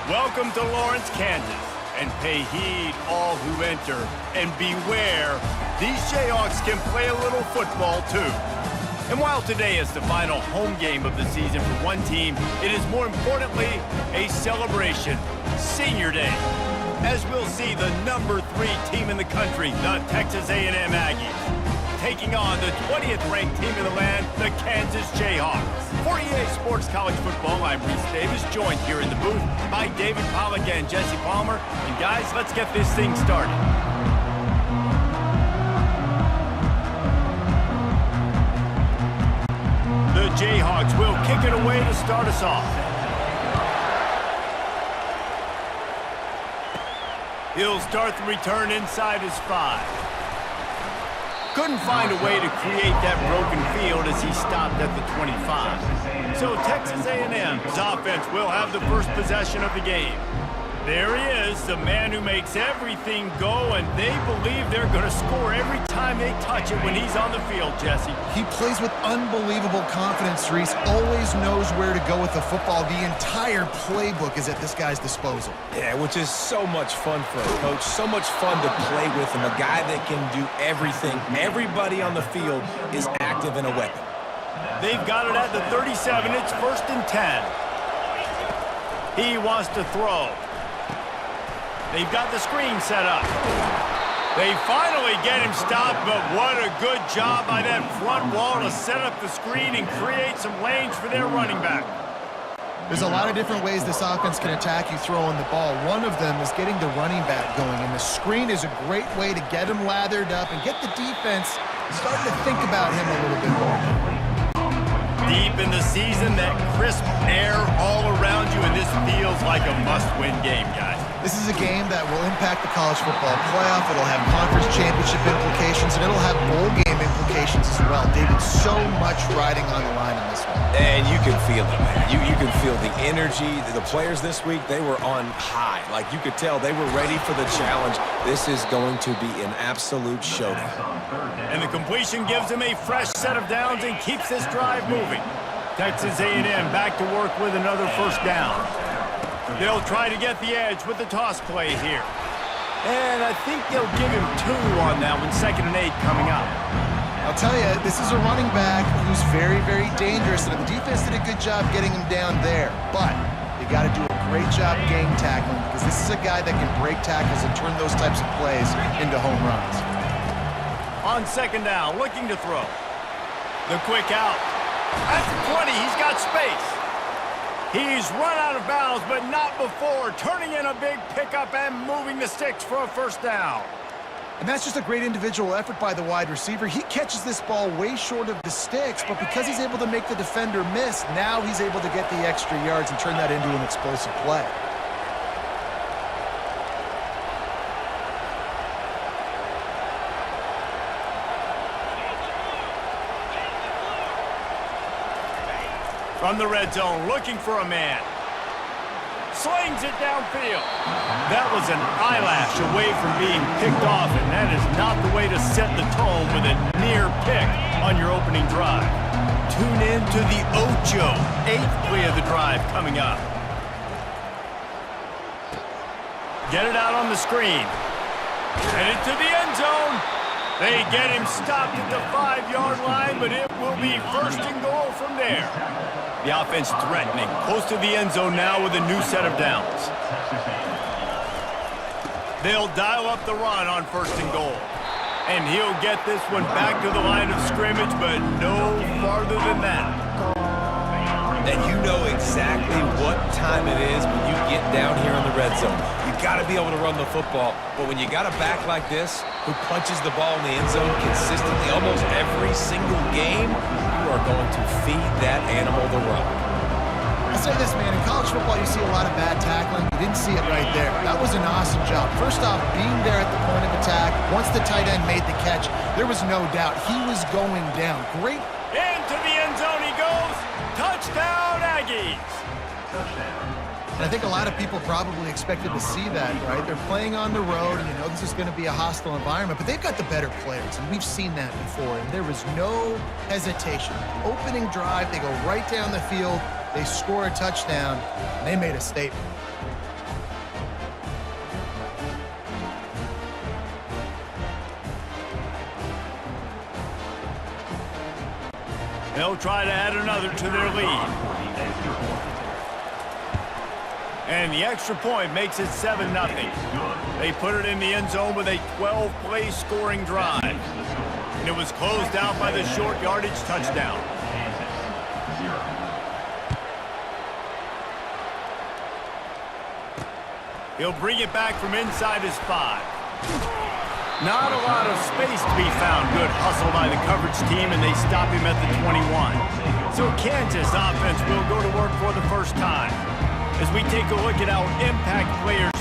Welcome to Lawrence, Kansas, and pay heed all who enter, and beware, these Jayhawks can play a little football too. And while today is the final home game of the season for one team, it is more importantly a celebration, Senior Day, as we'll see the number 3 team in the country, the Texas A&M Aggies, taking on the 20th ranked team in the land, the Kansas Jayhawks. For EA Sports College Football, I'm Reese Davis, joined here in the booth by David Pollack and Jesse Palmer. And guys, let's get this thing started. The Jayhawks will kick it away to start us off. He'll start the return inside his 5. Couldn't find a way to create that broken field as he stopped at the 25. So Texas A&M's offense will have the first possession of the game. There he is, the man who makes everything go, and they believe they're going to score every time they touch it when he's on the field, Jesse. He plays with unbelievable confidence, Reese. Always knows where to go with the football. The entire playbook is at this guy's disposal. Yeah, which is so much fun for a coach, so much fun to play with him, a guy that can do everything. Everybody on the field is active in a weapon. They've got it at the 37. It's 1st and 10. He wants to throw. They've got the screen set up. They finally get him stopped, but what a good job by that front wall to set up the screen and create some lanes for their running back. There's a lot of different ways this offense can attack you throwing the ball. One of them is getting the running back going, and the screen is a great way to get him lathered up and get the defense starting to think about him a little bit more. Deep in the season, that crisp air all around you, and this feels like a must-win game, guys. This is a game that will impact the college football playoff. It'll have conference championship implications, and it'll have bowl game implications as well. David, so much riding on the line in this one. And you can feel it, man. You can feel the energy. The players this week, they were on high. Like, you could tell they were ready for the challenge. This is going to be an absolute showdown. And the completion gives him a fresh set of downs and keeps this drive moving. Texas A&M back to work with another first down. They'll try to get the edge with the toss play here. And I think they'll give him 2 on that one, 2nd and 8 coming up. I'll tell you, this is a running back who's very, very dangerous, and the defense did a good job getting him down there. But you got to do a great job gang tackling, because this is a guy that can break tackles and turn those types of plays into home runs. On 2nd down, looking to throw. The quick out. At the 20, he's got space. He's run out of bounds, but not before turning in a big pickup and moving the sticks for a first down. And that's just a great individual effort by the wide receiver. He catches this ball way short of the sticks, but because he's able to make the defender miss, now he's able to get the extra yards and turn that into an explosive play. From the red zone, looking for a man. Slings it downfield. That was an eyelash away from being picked off, and that is not the way to set the tone with a near pick on your opening drive. Tune in to the Ocho, 8th play of the drive coming up. Get it out on the screen. Headed to the end zone. They get him stopped at the 5-yard line, but it will be 1st and goal from there. The offense threatening, close to the end zone now with a new set of downs. They'll dial up the run on 1st and goal. And he'll get this one back to the line of scrimmage, but no farther than that. And you know exactly what time it is when you get down here in the red zone. You got to be able to run the football, but when you got a back like this who punches the ball in the end zone consistently almost every single game, you are going to feed that animal the rock. I'll say this, man, in college football you see a lot of bad tackling. You didn't see it right there. That was an awesome job. First off, being there at the point of attack. Once the tight end made the catch, there was no doubt he was going down. Great. Into the end zone he goes. Touchdown, Aggies. And I think a lot of people probably expected to see that, right? They're playing on the road, and you know this is going to be a hostile environment, but they've got the better players, and we've seen that before, and there was no hesitation. Opening drive, they go right down the field, they score a touchdown, and they made a statement. They'll try to add another to their lead. And the extra point makes it 7-0. They put it in the end zone with a 12-play scoring drive. And it was closed out by the short yardage touchdown. He'll bring it back from inside his 5. Not a lot of space to be found. Good hustle by the coverage team, and they stop him at the 21. So Kansas offense will go to work for the first time. As we take a look at our impact players.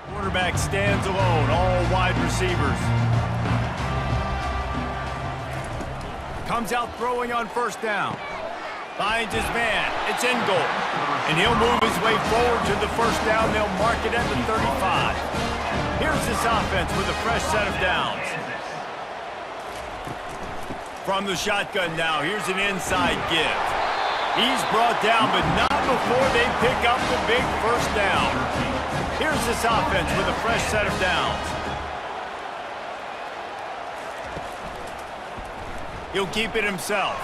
Quarterback stands alone, all wide receivers. Comes out throwing on first down. Finds his man. It's in goal. And he'll move his way forward to the first down. They'll mark it at the 35. Here's this offense with a fresh set of downs. From the shotgun now, here's an inside give. He's brought down, but not before they pick up the big first down. Here's this offense with a fresh set of downs. He'll keep it himself.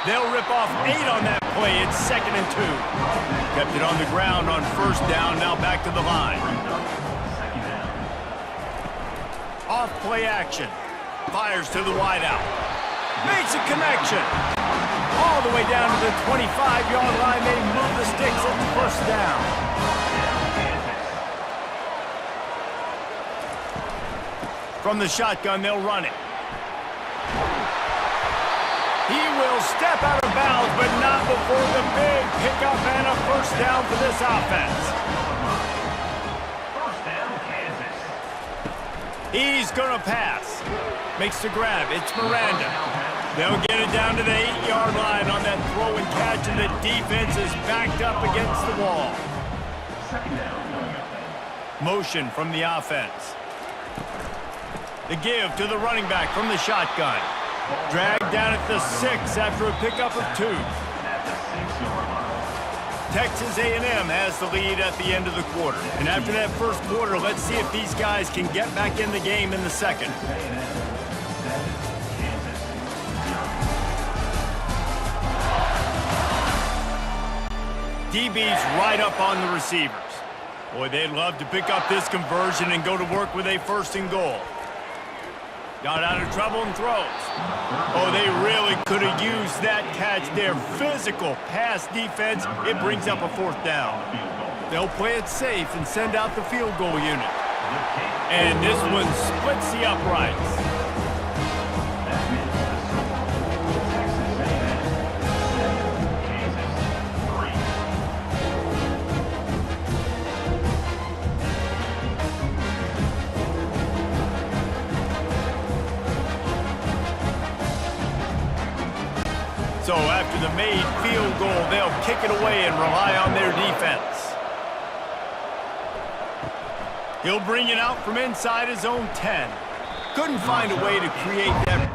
They'll rip off 8 on that play. It's 2nd and 2. Kept it on the ground on first down. Now back to the line. Off play action. Fires to the wideout. Makes a connection. All the way down to the 25-yard line. They move the sticks at the first down. From the shotgun, they'll run it. He will step out of bounds, but not before the big pickup and a first down for this offense. First down, Kansas. He's going to pass. Makes the grab. It's Miranda. They'll get it down to the 8-yard line on that throw and catch, and the defense is backed up against the wall. Second down. Motion from the offense. The give to the running back from the shotgun. Dragged down at the 6 after a pickup of 2. Texas A&M has the lead at the end of the quarter. And after that first quarter, let's see if these guys can get back in the game in the second. DB's right up on the receivers. Boy, they'd love to pick up this conversion and go to work with a 1st and goal. Got out of trouble and throws. Oh, they really could have used that catch there. Physical pass defense. It brings up a 4th down. They'll play it safe and send out the field goal unit. And this one splits the uprights. So after the made field goal, they'll kick it away and rely on their defense. He'll bring it out from inside his own 10. Couldn't find a way to create that.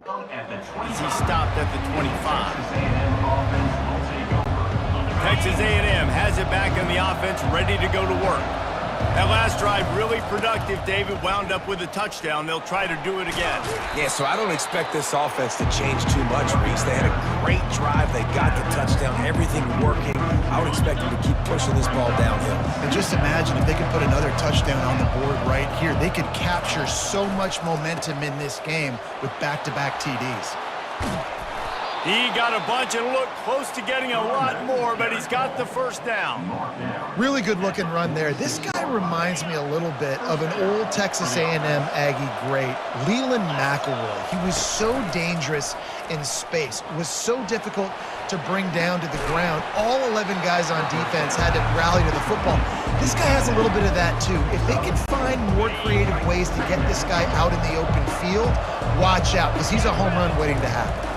As he stopped at the 25. Texas A&M has it back on the offense, ready to go to work. That last drive really productive. David wound up with a touchdown. They'll try to do it again. Yeah, so I don't expect this offense to change too much, Reese. They had a great drive. They got the touchdown. Everything working. I would expect them to keep pushing this ball downhill. And just imagine if they could put another touchdown on the board right here. They could capture so much momentum in this game with back-to-back TDs. He got a bunch and looked close to getting a lot more, but he's got the first down. Really good looking run there. This guy reminds me a little bit of an old Texas A&M Aggie great, Leland McElroy. He was so dangerous in space, was so difficult to bring down to the ground. All 11 guys on defense had to rally to the football. This guy has a little bit of that too. If they can find more creative ways to get this guy out in the open field, watch out, because he's a home run waiting to happen.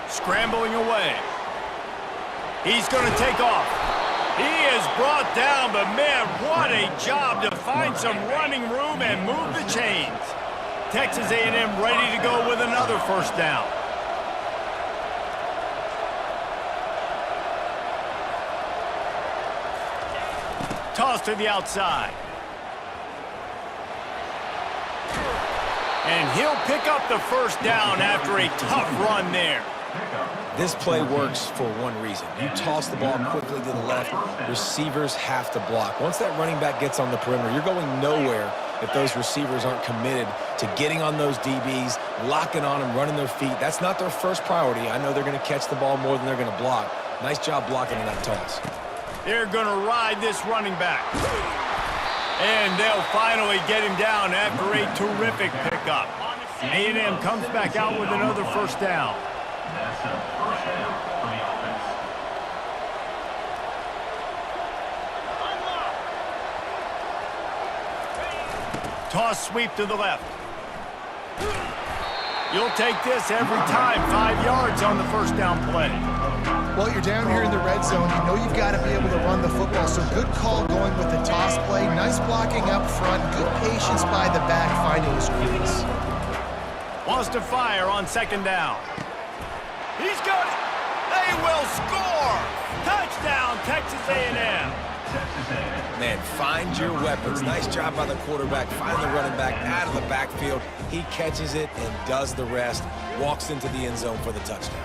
Scrambling away. He's going to take off. He is brought down, but man, what a job to find some running room and move the chains. Texas A&M ready to go with another first down. Toss to the outside. And he'll pick up the first down after a tough run there. This play works for one reason. You toss the ball quickly to the left, receivers have to block. Once that running back gets on the perimeter, you're going nowhere if those receivers aren't committed to getting on those DBs, locking on them, running their feet. That's not their first priority. I know they're going to catch the ball more than they're going to block. Nice job blocking in that toss. They're going to ride this running back. And they'll finally get him down after a terrific pickup. A&M comes back out with another first down. That's a first down for the offense. Toss sweep to the left. You'll take this every time. 5 yards on the first down play. Well, you're down here in the red zone. You know you've got to be able to run the football, so good call going with the toss play. Nice blocking up front. Good patience by the back finding the screens. Wants to fire on second down. He's got it. They will score. Touchdown, Texas A&M. Texas A&M. Man, find your weapons. Nice job by the quarterback. Find the running back out of the backfield. He catches it and does the rest. Walks into the end zone for the touchdown.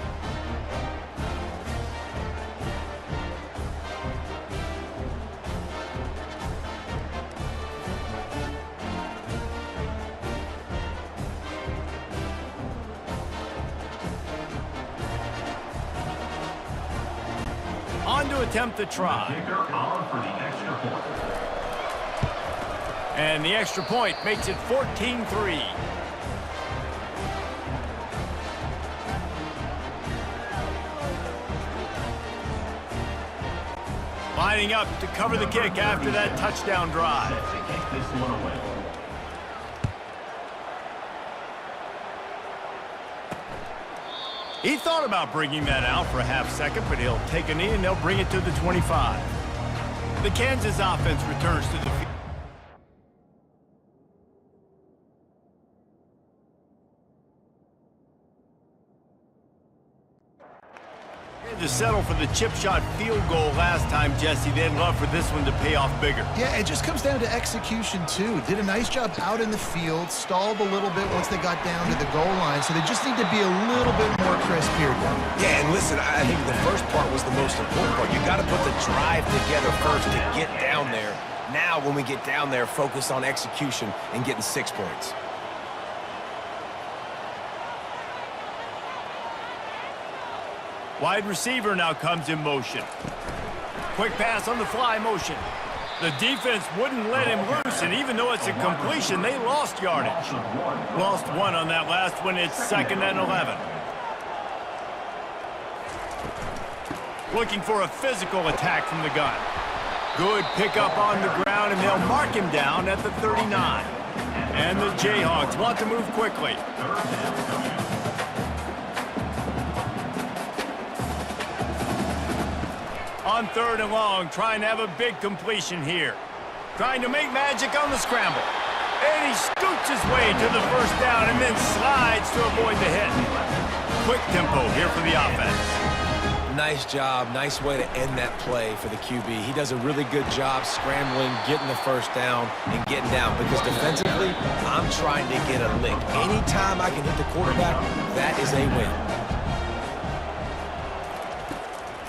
On to attempt the try. Kicker on for the extra point. And the extra point makes it 14-3. Lining up to cover the kick after that touchdown drive. Set to kick this one away. He thought about bringing that out for a half second, but he'll take a knee and they'll bring it to the 25. The Kansas offense returns to the field. To settle for the chip shot field goal last time, Jesse. They'd love for this one to pay off bigger. Yeah, it just comes down to execution, too. Did a nice job out in the field, stalled a little bit once they got down to the goal line, so they just need to be a little bit more crisp here, Doug. Yeah, and listen, I think the first part was the most important part. You got to put the drive together first to get down there. Now, when we get down there, focus on execution and getting 6 points. Wide receiver now comes in motion. Quick pass on the fly motion. The defense wouldn't let him loose, and even though it's a completion, they lost yardage. Lost one on that last one. It's 2nd and 11. Looking for a physical attack from the gun. Good pickup on the ground, and they'll mark him down at the 39. And the Jayhawks want to move quickly. On 3rd and long, trying to have a big completion here. Trying to make magic on the scramble. And he scoots his way to the first down and then slides to avoid the hit. Quick tempo here for the offense. Nice job. Nice way to end that play for the QB. He does a really good job scrambling, getting the first down, and getting down. Because defensively, I'm trying to get a lick. Anytime I can hit the quarterback, that is a win.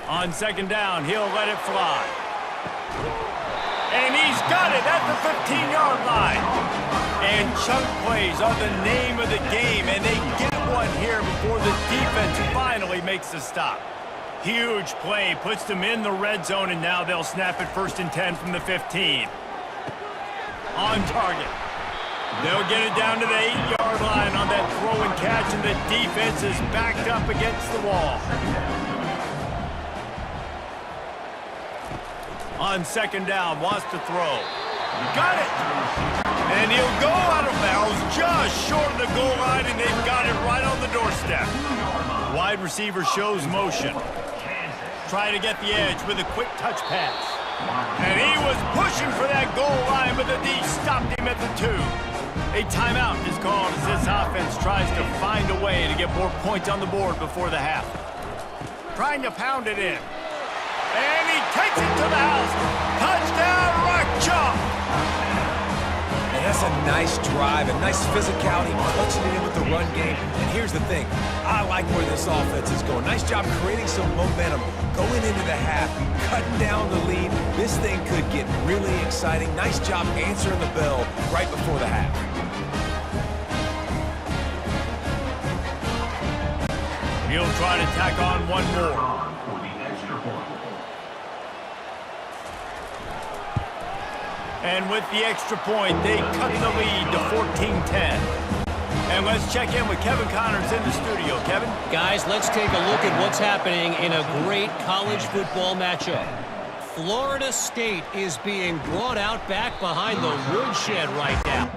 On 2nd down, he'll let it fly. And he's got it at the 15-yard line. And chunk plays are the name of the game, and they get one here before the defense finally makes the stop. Huge play, puts them in the red zone, and now they'll snap it 1st and 10 from the 15. On target. They'll get it down to the 8-yard line on that throw and catch, and the defense is backed up against the wall. On 2nd down, wants to throw. Got it! And he'll go out of bounds just short of the goal line, and they've got it right on the doorstep. Wide receiver shows motion. Trying to get the edge with a quick touch pass. And he was pushing for that goal line, but the D stopped him at the 2. A timeout is called as this offense tries to find a way to get more points on the board before the half. Trying to pound it in. And he takes it to the house. Touchdown, right. jump. And that's a nice drive, a nice physicality, clutching it in with the run game. And here's the thing. I like where this offense is going. Nice job creating some momentum, going into the half, cutting down the lead. This thing could get really exciting. Nice job answering the bell right before the half. He'll try to tack on one more. For the extra point. And with the extra point, they cut the lead to 14-10. And let's check in with Kevin Connors in the studio. Kevin? Guys, let's take a look at what's happening in a great college football matchup. Florida State is being brought out back behind the woodshed right now.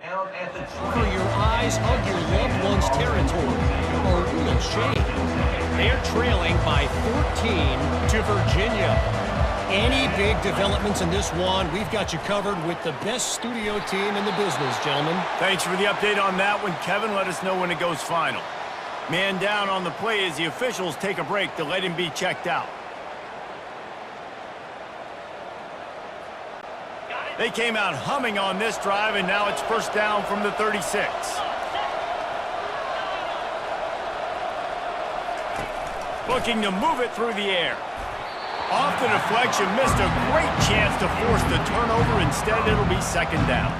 Out at the For your eyes of your loved one's territory. A real shame. They're trailing by 14 to Virginia. Any big developments in this one, we've got you covered with the best studio team in the business, gentlemen. Thanks for the update on that one, Kevin. Let us know when it goes final. Man down on the play as the officials take a break to let him be checked out. They came out humming on this drive, and now it's first down from the 36. Looking to move it through the air. Off the deflection, missed a great chance to force the turnover. Instead, it'll be second down.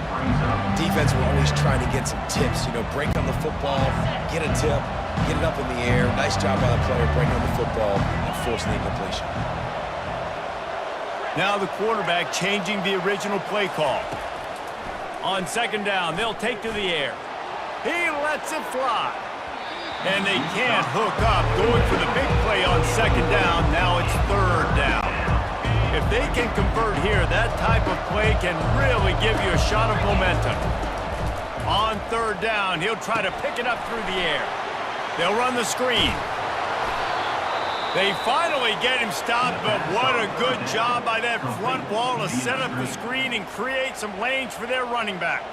Defense were always trying to get some tips, break on the football, get a tip, get it up in the air. Nice job by the player breaking on the football and forcing the incompletion. Now the quarterback changing the original play call. On second down, they'll take to the air. He lets it fly. And they can't hook up, going for the big play on second down. Now it's third down. If they can convert here, that type of play can really give you a shot of momentum. On third down, he'll try to pick it up through the air. They'll run the screen. They finally get him stopped, but what a good job by that front wall to set up the screen and create some lanes for their running back.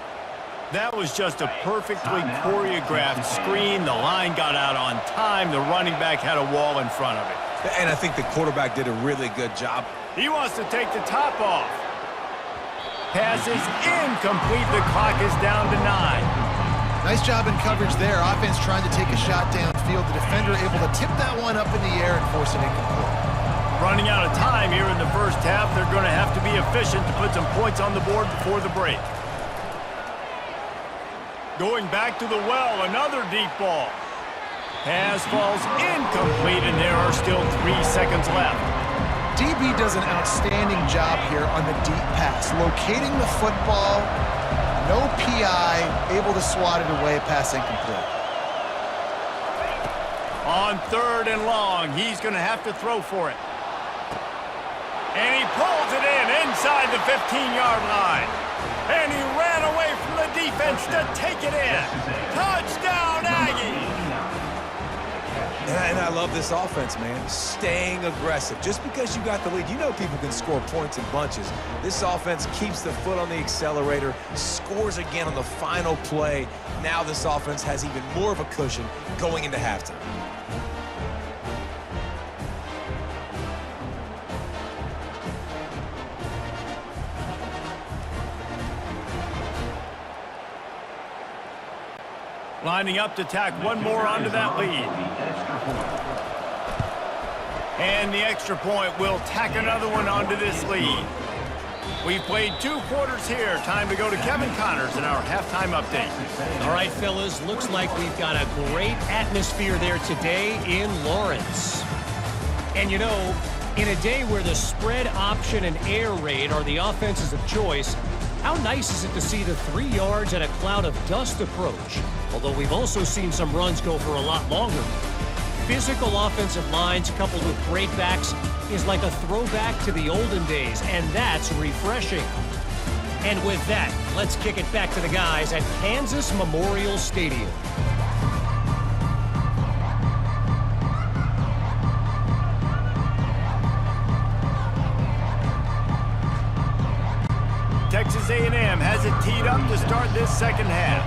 That was just a perfectly choreographed screen. The line got out on time. The running back had a wall in front of it. And I think the quarterback did a really good job. He wants to take the top off. Pass is incomplete. The clock is down to 9. Nice job in coverage there. Offense trying to take a shot downfield. The defender able to tip that one up in the air and force it incomplete. Running out of time here in the first half. They're going to have to be efficient to put some points on the board before the break. Going back to the well, another deep ball. Pass falls incomplete, and there are still 3 seconds left. DB does an outstanding job here on the deep pass, locating the football, no PI, able to swat it away, pass incomplete. On third and long, he's going to have to throw for it. And he pulls it in inside the 15-yard line. And he ran away from the defense to take it in. Touchdown, Aggies! And I love this offense, man. Staying aggressive. Just because you got the lead, people can score points in bunches. This offense keeps the foot on the accelerator, scores again on the final play. Now this offense has even more of a cushion going into halftime. Lining up to tack one more onto that lead. And the extra point will tack another one onto this lead. We've played 2 quarters here. Time to go to Kevin Connors in our halftime update. All right, fellas, looks like we've got a great atmosphere there today in Lawrence. And in a day where the spread option and air raid are the offenses of choice, how nice is it to see the 3 yards and a cloud of dust approach? Although we've also seen some runs go for a lot longer. Physical offensive lines coupled with great backs is like a throwback to the olden days, and that's refreshing. And with that, let's kick it back to the guys at Kansas Memorial Stadium. Texas A&M has it teed up to start this second half.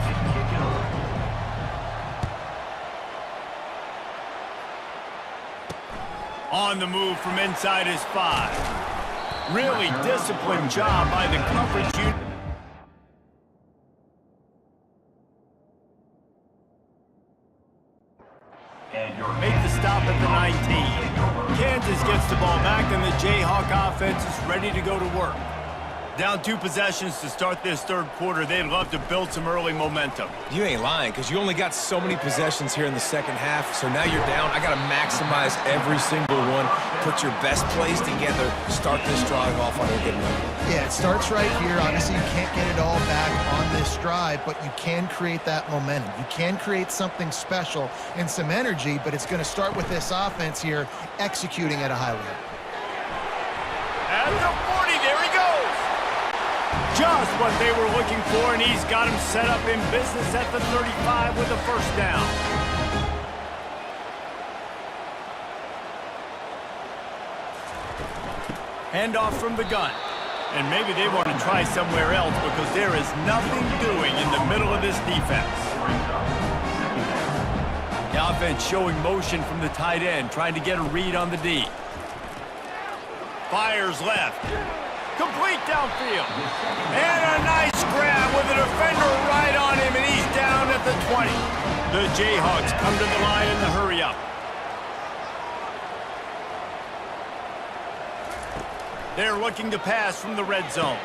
On the move from inside his 5. Really disciplined job by the coverage unit. Make the stop at the 19. Kansas gets the ball back, and the Jayhawk offense is ready to go to work. Down 2 possessions to start this third quarter. They'd love to build some early momentum. You ain't lying, because you only got so many possessions here in the second half, so now you're down. I got to maximize every single one, put your best plays together, start this drive off on a good one. Yeah, it starts right here. Obviously, you can't get it all back on this drive, but you can create that momentum. You can create something special and some energy, but it's going to start with this offense here executing at a high level. At the 40, there he goes. Just what they were looking for, and he's got him set up in business at the 35 with a first down. Handoff from the gun. And maybe they want to try somewhere else because there is nothing doing in the middle of this defense. The offense showing motion from the tight end, trying to get a read on the D. Fires left. Complete downfield. And a nice grab with a defender right on him, and he's down at the 20. The Jayhawks come to the line in the hurry-up. They're looking to pass from the red zone.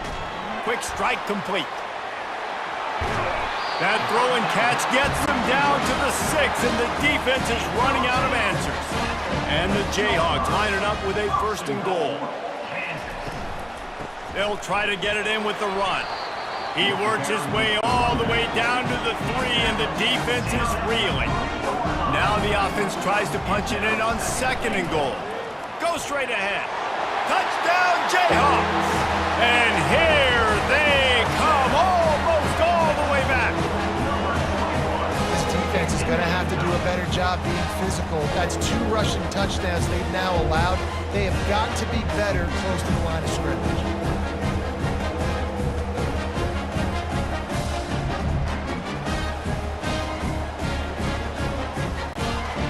Quick strike complete. That throw and catch gets them down to the 6, and the defense is running out of answers. And the Jayhawks line it up with a 1st and goal. They'll try to get it in with the run. He works his way all the way down to the 3, and the defense is reeling. Now the offense tries to punch it in on 2nd and goal. Go straight ahead. Touchdown, Jayhawks! And here they come, almost all the way back. This defense is going to have to do a better job being physical. That's 2 rushing touchdowns they've now allowed. They have got to be better close to the line of scrimmage.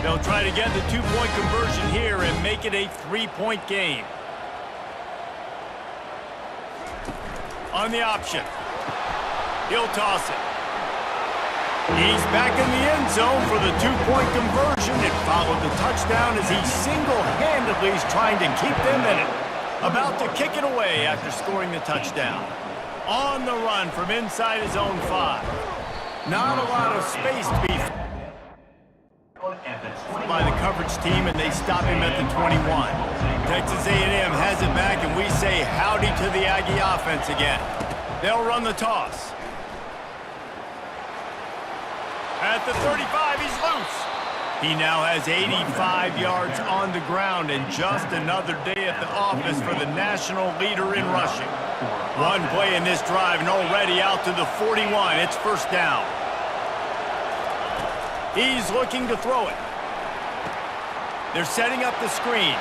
They'll try to get the 2-point conversion here and make it a 3-point game. On the option. He'll toss it. He's back in the end zone for the 2-point conversion and followed the touchdown as he single-handedly is trying to keep them in it. About to kick it away after scoring the touchdown. On the run from inside his own 5. Not a lot of space to be by the coverage team, and they stop him at the 21. Texas A&M has it back, and we say howdy to the Aggie offense again. They'll run the toss. At the 35, he's loose. He now has 85 yards on the ground, and just another day at the office for the national leader in rushing. One play in this drive, and already out to the 41. It's 1st down. He's looking to throw it. They're setting up the screen.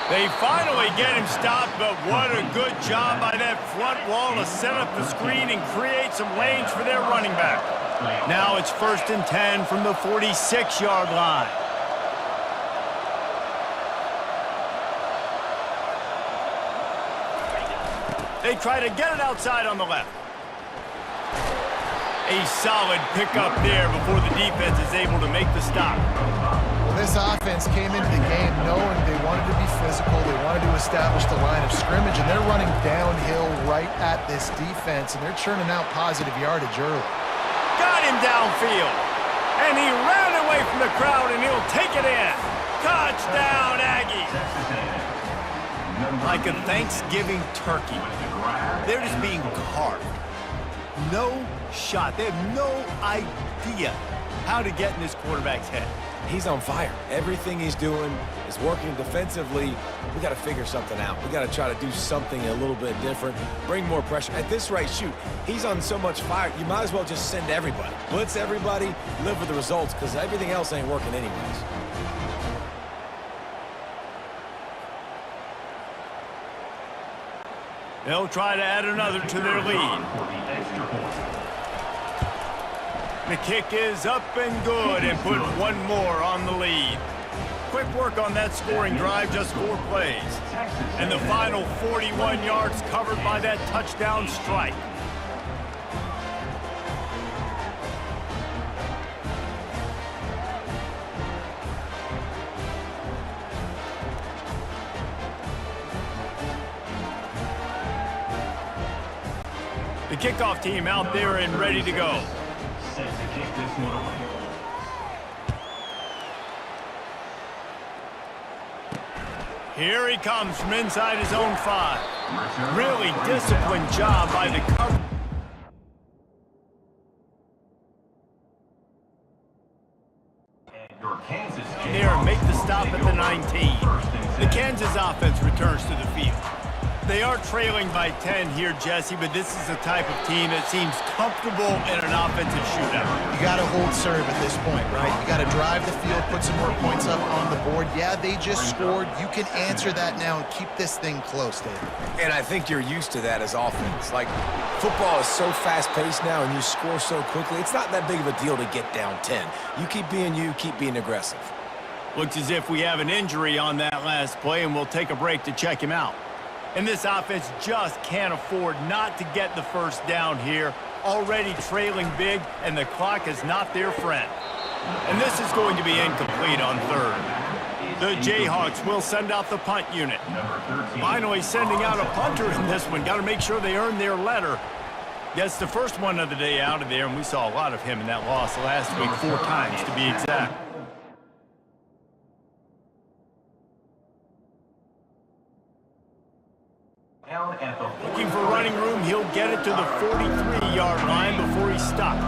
They finally get him stopped, but what a good job by that front wall to set up the screen and create some lanes for their running back. Now it's 1st and 10 from the 46-yard line. They try to get it outside on the left. A solid pickup there before the defense is able to make the stop. Well, this offense came into the game knowing they wanted to be physical, they wanted to establish the line of scrimmage, and they're running downhill right at this defense, and they're churning out positive yardage early. Got him downfield, and he ran away from the crowd, and he'll take it in. Touchdown, Aggies! Like a Thanksgiving turkey, they're just being carved. No shot. They have no idea how to get in this quarterback's head. He's on fire. Everything he's doing is working defensively. We got to figure something out. We got to try to do something a little bit different, bring more pressure. At this rate, shoot, he's on so much fire, you might as well just send everybody. Blitz everybody, live with the results, because everything else ain't working anyways. They'll try to add another to their lead. The kick is up and good and put one more on the lead. Quick work on that scoring drive, just 4 plays. And the final 41 yards covered by that touchdown strike. The kickoff team out there and ready to go. Set to kick this one away. Here he comes from inside his own 5. Really disciplined job by the cover. And your Kansas There and make the stop at the 19. The Kansas offense returns to the field. They are trailing by 10 here, Jesse, but this is the type of team that seems comfortable in an offensive shootout. You got to hold serve at this point, right? You got to drive the field, put some more points up on the board. Yeah, they just scored. You can answer that now and keep this thing close, David. And I think you're used to that as offense. Like, football is so fast-paced now and you score so quickly, it's not that big of a deal to get down 10. You, keep being aggressive. Looks as if we have an injury on that last play, and we'll take a break to check him out. And this offense just can't afford not to get the first down here. Already trailing big, and the clock is not their friend. And this is going to be incomplete on third. The Jayhawks will send out the punt unit. Finally sending out a punter in this one. Got to make sure they earn their letter. Gets the first one of the day out of there, and we saw a lot of him in that loss last week, 4 times to be exact. down at the Looking for running room, he'll get it to the 43-yard line before he's stopped.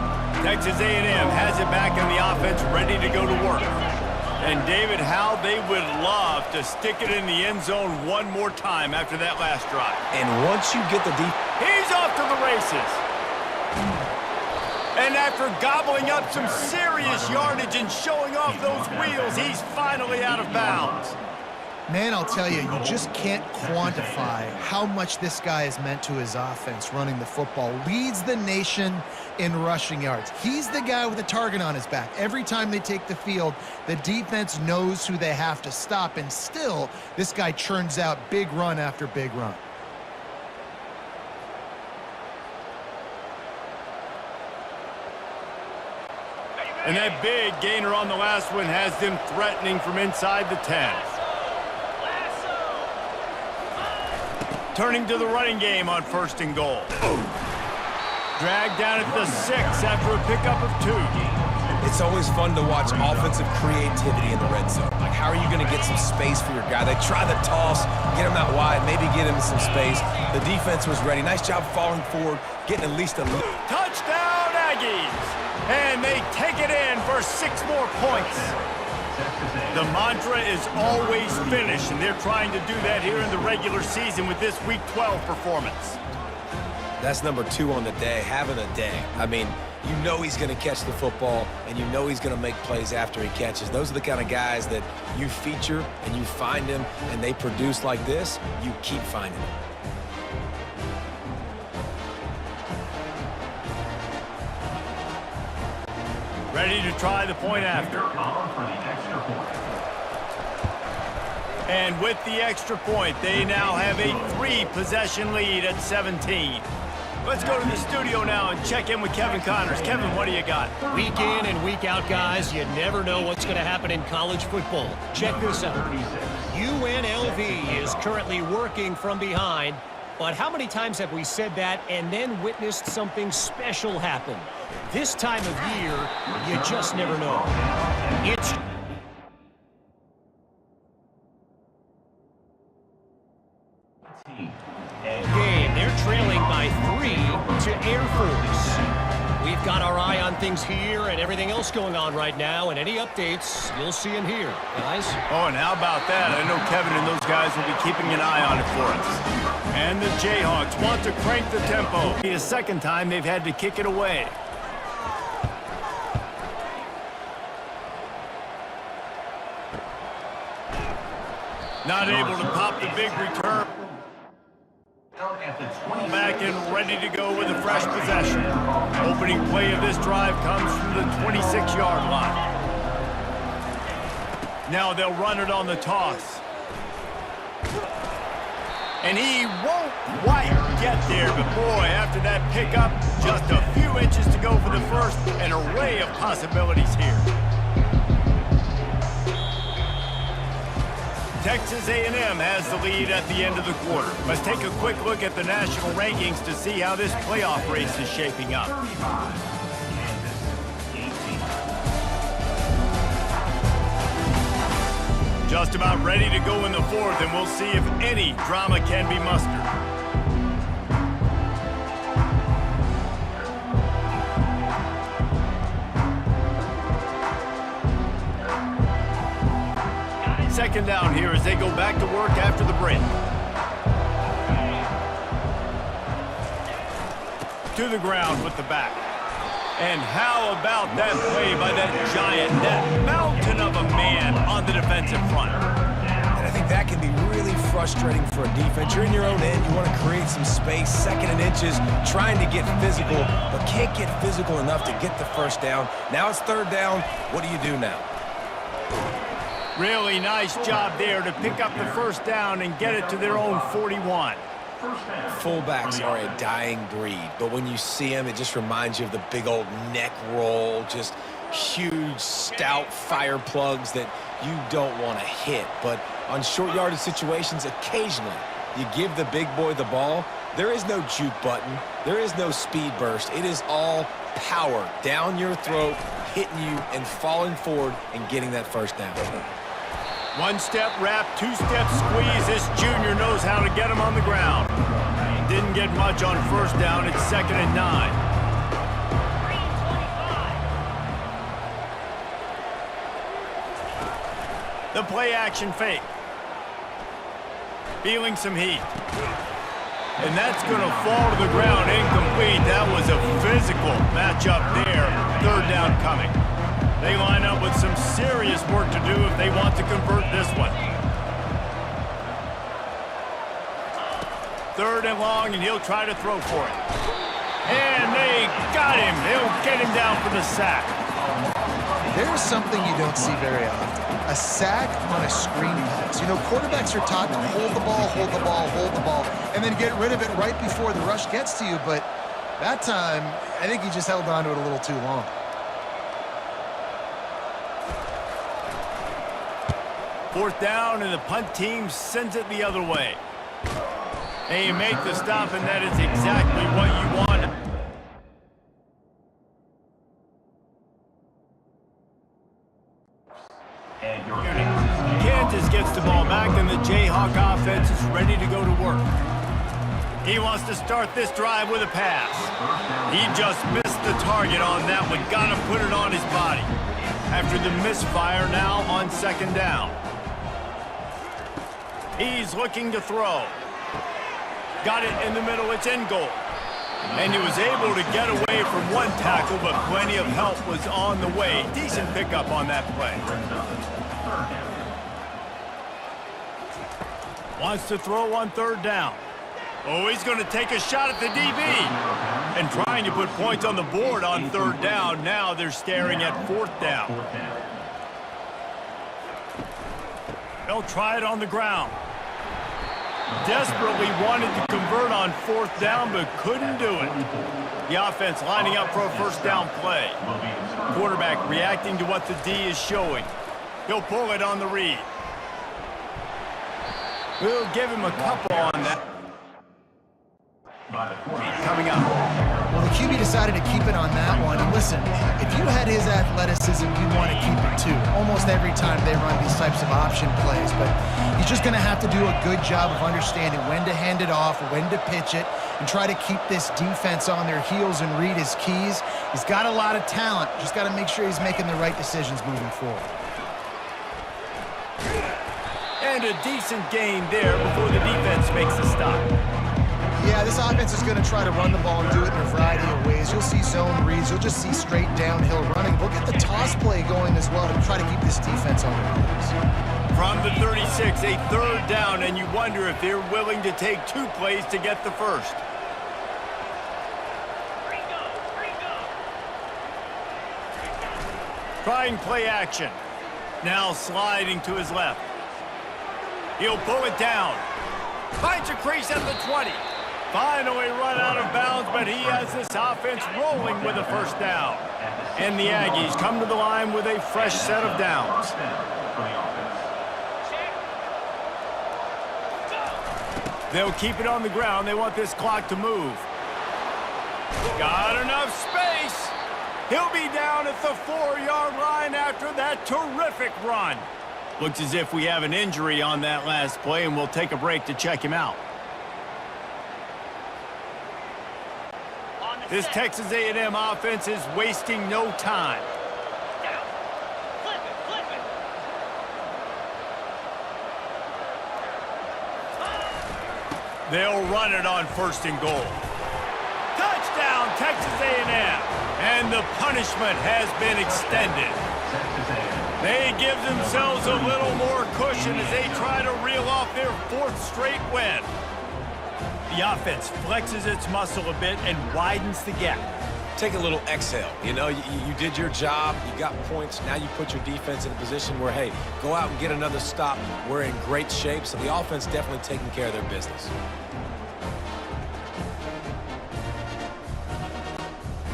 Texas A&M has it back in the offense, ready to go to work. And David, how they would love to stick it in the end zone one more time after that last drive. And once you get the deep... He's off to the races. And after gobbling up some serious yardage and showing off those wheels, he's finally out of bounds. Man, I'll tell you, you just can't quantify how much this guy has meant to his offense running the football. Leads the nation in rushing yards. He's the guy with a target on his back. Every time they take the field, the defense knows who they have to stop, and still, this guy churns out big run after big run. And that big gainer on the last one has them threatening from inside the 10. Turning to the running game on 1st and goal. Dragged down at the 6 after a pickup of 2. It's always fun to watch offensive creativity in the red zone. Like, how are you going to get some space for your guy? They try the toss, get him out wide, maybe get him some space. The defense was ready. Nice job falling forward, getting at least a... Touchdown, Aggies! And they take it in for 6 more points. The mantra is always finish, and they're trying to do that here in the regular season with this Week 12 performance. That's number 2 on the day, having a day. I mean, you know he's going to catch the football, and you know he's going to make plays after he catches. Those are the kind of guys that you feature, and you find them, and they produce like this, you keep finding them. Ready to try the point after. And with the extra point, they now have a 3-possession lead at 17. Let's go to the studio now and check in with Kevin Connors. Kevin, what do you got? Week in and week out, guys, you never know what's going to happen in college football. Check this out. UNLV is currently working from behind, but how many times have we said that and then witnessed something special happen? This time of year, you just never know. It's game. They're trailing by 3 to Air Force. We've got our eye on things here and everything else going on right now, and any updates, you'll see in here, guys. Oh, and how about that? I know Kevin and those guys will be keeping an eye on it for us. And the Jayhawks want to crank the tempo. The second time they've had to kick it away. Not able to pop the big return. Back and ready to go with a fresh possession. Opening play of this drive comes from the 26-yard line. Now they'll run it on the toss. And he won't quite get there, but boy, after that pickup, just a few inches to go for the first, an array of possibilities here. Texas A&M has the lead at the end of the quarter. Let's take a quick look at the national rankings to see how this playoff race is shaping up. 35, Kansas 18. Just about ready to go in the fourth, and we'll see if any drama can be mustered. Second down here as they go back to work after the break. To the ground with the back. And how about that play by that giant, that mountain of a man on the defensive front? And I think that can be really frustrating for a defense. You're in your own end. You want to create some space, second and inches, trying to get physical, but can't get physical enough to get the first down. Now it's third down. What do you do now? Really nice job there to pick up the first down and get it to their own 41. Fullbacks are a dying breed, but when you see them, it just reminds you of the big old neck roll, just huge, stout fire plugs that you don't want to hit. But on short yardage situations, occasionally, you give the big boy the ball. There is no juke button. There is no speed burst. It is all power down your throat, hitting you and falling forward and getting that first down. One-step wrap, two-step squeeze. This junior knows how to get him on the ground. Didn't get much on first down. It's 2nd and 9. The play action fake. Feeling some heat. And that's going to fall to the ground incomplete. That was a physical matchup there. Third down coming. They line up with some serious work to do if they want to convert this one. Third and long, and he'll try to throw for it. And they got him. They'll get him down for the sack. There's something you don't see very often. A sack on a screen pass. You know, quarterbacks are taught to hold the ball, hold the ball, hold the ball, and then get rid of it right before the rush gets to you. But that time, I think he just held on to it a little too long. Fourth down, and the punt team sends it the other way. They make the stop, and that is exactly what you want. And your Kansas gets the ball back, and the Jayhawk offense is ready to go to work. He wants to start this drive with a pass. He just missed the target on that one. Got to put it on his body. After the misfire, now on second down. He's looking to throw. Got it in the middle. It's in goal. And he was able to get away from one tackle, but plenty of help was on the way. Decent pickup on that play. Wants to throw on third down. Oh, he's going to take a shot at the DB. And trying to put points on the board on third down. Now they're staring at fourth down. They'll try it on the ground. Desperately wanted to convert on fourth down, but couldn't do it. The offense lining up for a first down play. Quarterback reacting to what the D is showing. He'll pull it on the read. We'll give him a couple on that. Coming up. Well, the QB decided to keep it on that one. And listen, if you had his athleticism, you'd want to keep it too. Almost every time they run these types of option plays. But he's just going to have to do a good job of understanding when to hand it off, when to pitch it, and try to keep this defense on their heels and read his keys. He's got a lot of talent. Just got to make sure he's making the right decisions moving forward. And a decent gain there before the defense makes a stop. Yeah, this offense is going to try to run the ball and do it in a variety of ways. You'll see zone reads. You'll just see straight downhill running. We'll get the toss play going as well to try to keep this defense on their heels. From the 36, a third down, and you wonder if they're willing to take two plays to get the first. Trying play action. Now sliding to his left. He'll pull it down. Finds a crease at the 20. Finally run out of bounds, but he has this offense rolling with a first down. And the Aggies come to the line with a fresh set of downs. They'll keep it on the ground. They want this clock to move. Got enough space. He'll be down at the 4-yard line after that terrific run. Looks as if we have an injury on that last play, and we'll take a break to check him out. This Texas A&M offense is wasting no time. They'll run it on 1st and goal. Touchdown, Texas A&M. And the punishment has been extended. They give themselves a little more cushion as they try to reel off their 4th straight win. The offense flexes its muscle a bit and widens the gap. Take a little exhale. You know, you did your job. You got points. Now you put your defense in a position where, hey, go out and get another stop. We're in great shape, so the offense definitely taking care of their business.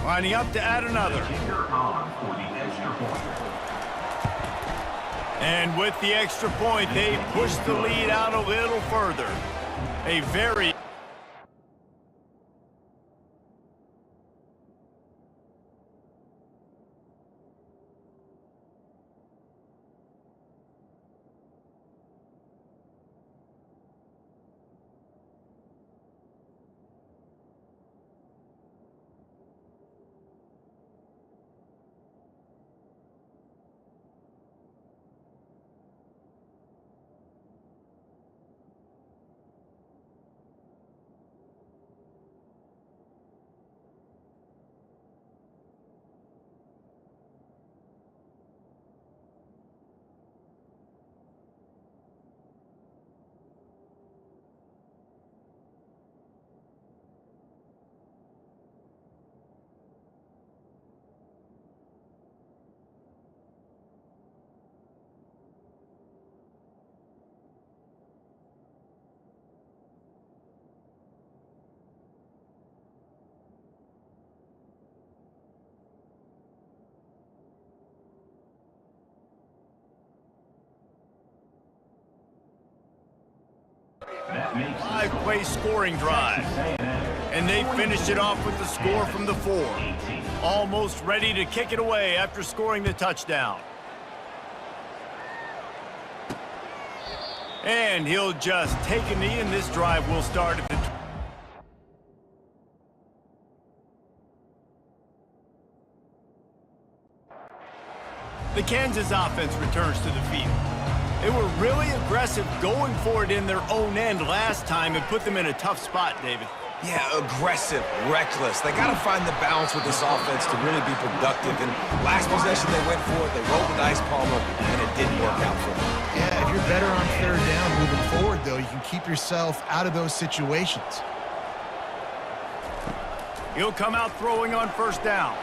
Lining up to add another. And with the extra point, they push the lead out a little further. A very... Five-play scoring drive. And they finished it off with the score from the 4. Almost ready to kick it away after scoring the touchdown. And he'll just take a knee, and this drive will start at the... The Kansas offense returns to the field. They were really aggressive going for it in their own end last time and put them in a tough spot, David. Yeah, aggressive, reckless. They got to find the balance with this offense to really be productive. And last possession they went for it, they rolled the dice, Palmer, and it didn't work out for them. Yeah, if you're better on 3rd down moving forward, though, you can keep yourself out of those situations. He'll come out throwing on 1st down.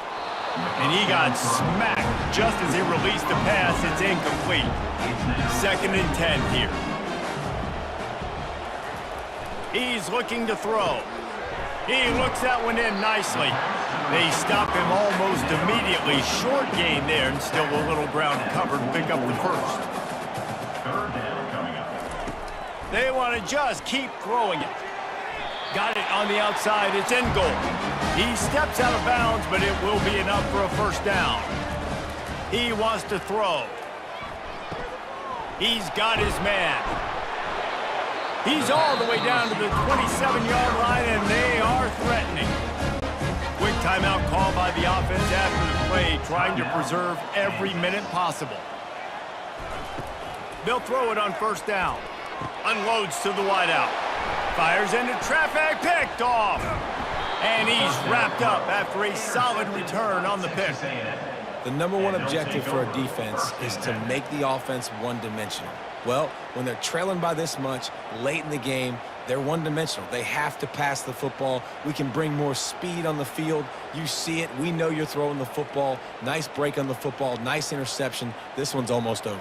And he got smacked just as he released the pass. It's incomplete. 2nd and 10 here. He's looking to throw. He looks that one in nicely. They stop him almost immediately. Short gain there, and still a little ground covered to pick up the 1st. They want to just keep throwing it. Got it on the outside. It's in goal. He steps out of bounds, but it will be enough for a 1st down. He wants to throw. He's got his man. He's all the way down to the 27-yard line, and they are threatening. Quick timeout call by the offense after the play, trying to preserve every minute possible. They'll throw it on 1st down. Unloads to the wideout. Fires into traffic, picked off. And he's wrapped up after a solid return on the pick. The #1 objective for a defense is to make the offense one-dimensional. Well, when they're trailing by this much late in the game, they're one-dimensional. They have to pass the football. We can bring more speed on the field. You see it. We know you're throwing the football. Nice break on the football. Nice interception. This one's almost over.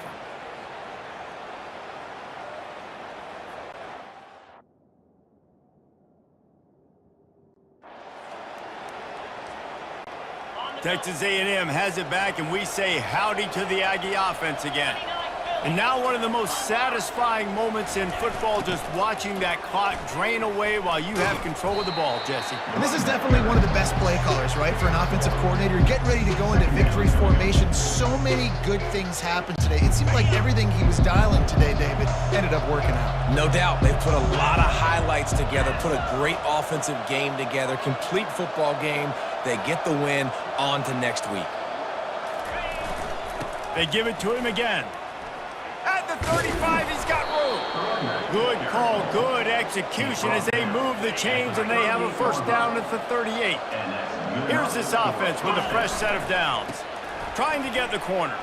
Texas A&M has it back, and we say howdy to the Aggie offense again. And now one of the most satisfying moments in football, just watching that clock drain away while you have control of the ball, Jesse. And this is definitely one of the best play callers, right, for an offensive coordinator. Getting ready to go into victory formation. So many good things happened today. It seemed like everything he was dialing today, David, ended up working out. No doubt. They've put a lot of highlights together, put a great offensive game together, complete football game. They get the win. On to next week. They give it to him again. At the 35, he's got room. Good call, good execution as they move the chains, and they have a first down at the 38. Here's this offense with a fresh set of downs. Trying to get the corner.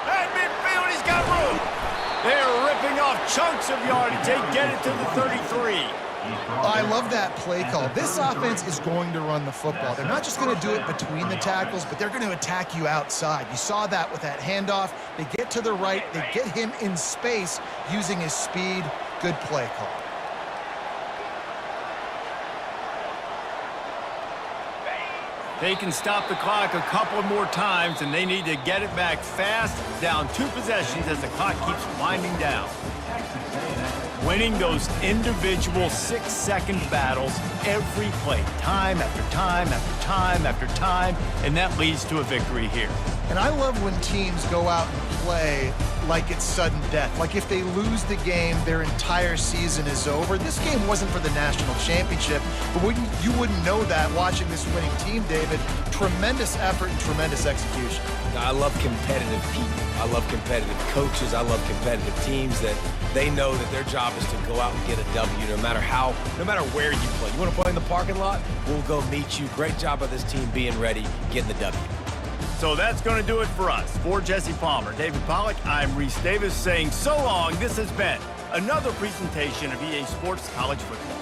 At midfield, he's got room. They're ripping off chunks of yardage. They get it to the 33. I love that play call. This offense is going to run the football. They're not just going to do it between the tackles, but they're going to attack you outside. You saw that with that handoff. They get to the right. They get him in space using his speed. Good play call. They can stop the clock a couple more times, and they need to get it back fast, down 2 possessions as the clock keeps winding down. Winning those individual 6-second battles every play, time after time after time after time, and that leads to a victory here. And I love when teams go out and play like it's sudden death. Like if they lose the game, their entire season is over. This game wasn't for the national championship, but you wouldn't know that watching this winning team, David. Tremendous effort and tremendous execution. I love competitive people. I love competitive coaches. I love competitive teams that they know that their job is to go out and get a W no matter where you play. You want to play in the parking lot? We'll go meet you. Great job of this team being ready, getting the W. So that's going to do it for us. For Jesse Palmer, David Pollack, I'm Reese Davis saying so long. This has been another presentation of EA Sports College Football.